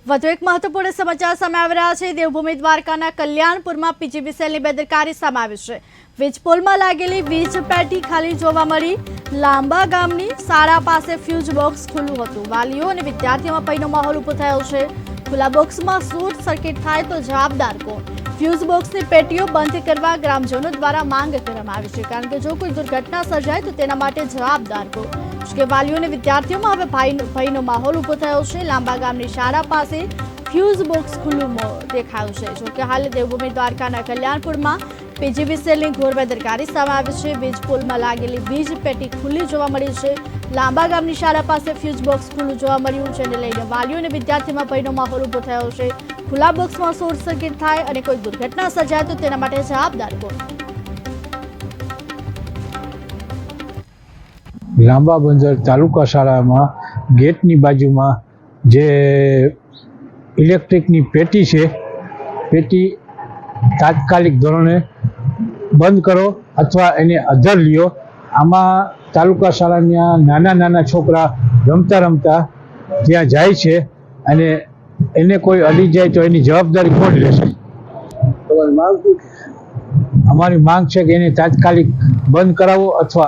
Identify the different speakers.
Speaker 1: વધુ એક મહત્વપૂર્ણ સમાચાર સામે આવી રહ્યા છે। દેવભૂમિ દ્વારકાના કલ્યાણપુરમાં પીજીવીસીએલની બેદરકારી સામે આવી છે। વીજપોલમાં લાગેલી વીજ પેટી ખાલી જોવા મળી। લાંબા ગામની શાળા પાસે ફ્યુઝ બોક્સ ખુલ્લું હતું। વાલીઓ અને વિદ્યાર્થીઓમાં ભયનો માહોલ ઊભો થયો છે। ખુલ્લા બોક્સમાં શોર્ટ સર્કિટ થાય તો જવાબદાર કોણ? ફ્યુઝ બોક્સની પેટીઓ બંધ કરવા ગ્રામજનો દ્વારા માંગ કરવામાં આવી છે, કારણ કે જો કોઈ દુર્ઘટના સર્જાય તો તેના માટે જવાબદાર કોણ? કે વાલીઓ અને વિદ્યાર્થીઓમાં હવે ભયનો માહોલ ઊભો થયો છે। લાંબા ગામની શાળા પાસે ફ્યુઝ બોક્સ ખુલ્લું દેખાયું છે। જો કે હાલ દેવભૂમિ દ્વારકાના કલ્યાણપુરમાં પીજીવીસીએલની ઘોર બેદરકારી સામે આવી છે। વીજ પોલમાં લાગેલી વીજ પેટી ખુલ્લી જોવા મળી છે। લાંબા ગામની શાળા પાસે ફ્યુઝ બોક્સ ખુલ્લું જોવા મળ્યું, જેને લઈને વાલીઓ અને વિદ્યાર્થીઓમાં ભયનો માહોલ ઊભો થયો છે। ખુલ્લા બોક્સમાં શોર્ટ સર્કિટ થાય અને કોઈ દુર્ઘટના સર્જાય તો તેના માટે જવાબદાર કોણ?
Speaker 2: લાંબા બંદર તાલુકા શાળામાં ગેટની બાજુમાં જે ઇલેક્ટ્રિકની પેટી છે, પેટી તાત્કાલિક ધોરણે બંધ કરો અથવા એને અધર લ્યો। આમાં તાલુકા શાળાના નાના છોકરા રમતા રમતા ત્યાં જાય છે અને એને કોઈ અડી જાય તો એની જવાબદારી કોણ લેશે? અમારી માંગ છે કે એને તાત્કાલિક બંધ કરાવો અથવા